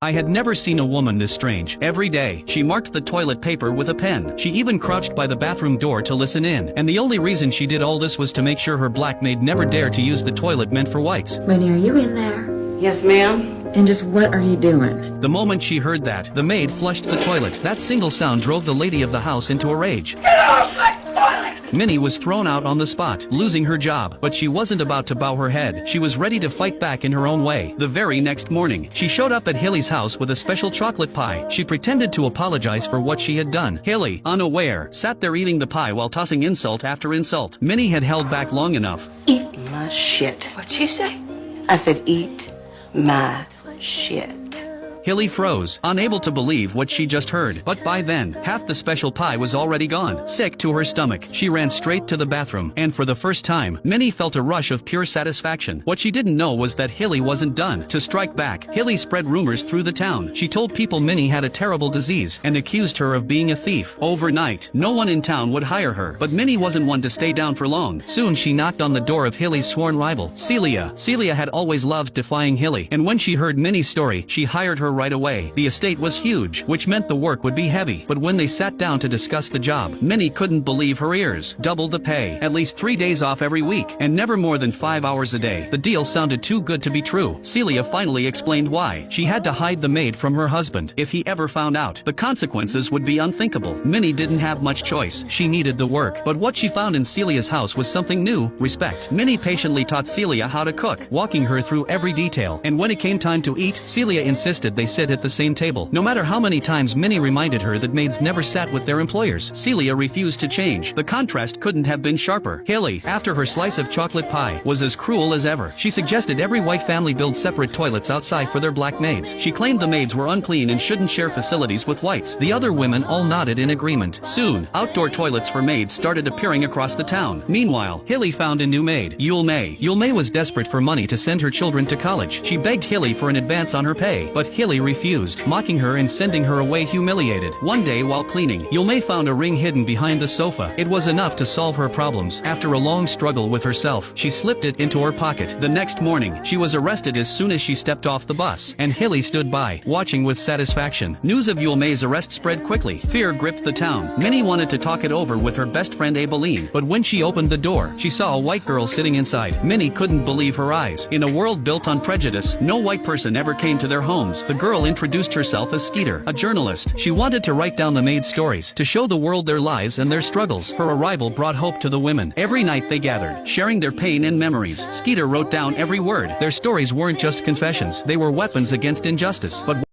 I had never seen a woman this strange. Every day, she marked the toilet paper with a pen. She even crouched by the bathroom door to listen in. And the only reason she did all this was to make sure her black maid never dared to use the toilet meant for whites. Winnie, are you in there? Yes, ma'am. And just what are you doing? The moment she heard that, the maid flushed the toilet. That single sound drove the lady of the house into a rage. Get off my toilet! Minnie was thrown out on the spot, losing her job. But she wasn't about to bow her head. She was ready to fight back in her own way. The very next morning, she showed up at Hilly's house with a special chocolate pie. She pretended to apologize for what she had done. Hilly, unaware, sat there eating the pie while tossing insult after insult. Minnie had held back long enough. Eat my shit. What'd you say? I said eat my shit. Hilly froze, unable to believe what she just heard. But by then, half the special pie was already gone. Sick to her stomach, she ran straight to the bathroom. And for the first time, Minnie felt a rush of pure satisfaction. What she didn't know was that Hilly wasn't done. To strike back, Hilly spread rumors through the town. She told people Minnie had a terrible disease and accused her of being a thief. Overnight, no one in town would hire her. But Minnie wasn't one to stay down for long. Soon she knocked on the door of Hilly's sworn rival, Celia. Celia had always loved defying Hilly. And when she heard Minnie's story, she hired her right away. The estate was huge, which meant the work would be heavy. But when they sat down to discuss the job, Minnie couldn't believe her ears. Double the pay, at least 3 days off every week, and never more than 5 hours a day. The deal sounded too good to be true. Celia finally explained why. She had to hide the maid from her husband. If he ever found out, the consequences would be unthinkable. Minnie didn't have much choice. She needed the work. But what she found in Celia's house was something new: respect. Minnie patiently taught Celia how to cook, walking her through every detail. And when it came time to eat, Celia insisted they sit at the same table. No matter how many times Minnie reminded her that maids never sat with their employers, Celia refused to change. The contrast couldn't have been sharper. Hilly, after her slice of chocolate pie, was as cruel as ever. She suggested every white family build separate toilets outside for their black maids. She claimed the maids were unclean and shouldn't share facilities with whites. The other women all nodded in agreement. Soon, outdoor toilets for maids started appearing across the town. Meanwhile, Hilly found a new maid, Yule May. Yule May was desperate for money to send her children to college. She begged Hilly for an advance on her pay, but Hilly refused, mocking her and sending her away humiliated. One day while cleaning, Yule May found a ring hidden behind the sofa. It was enough to solve her problems. After a long struggle with herself, she slipped it into her pocket. The next morning, she was arrested as soon as she stepped off the bus, and Hilly stood by, watching with satisfaction. News of Yule May's arrest spread quickly. Fear gripped the town. Minnie wanted to talk it over with her best friend Aibileen, but when she opened the door, she saw a white girl sitting inside. Minnie couldn't believe her eyes. In a world built on prejudice, no white person ever came to their homes. The girl introduced herself as Skeeter, a journalist. She wanted to write down the maids' stories, to show the world their lives and their struggles. Her arrival brought hope to the women. Every night they gathered, sharing their pain and memories. Skeeter wrote down every word. Their stories weren't just confessions, they were weapons against injustice. But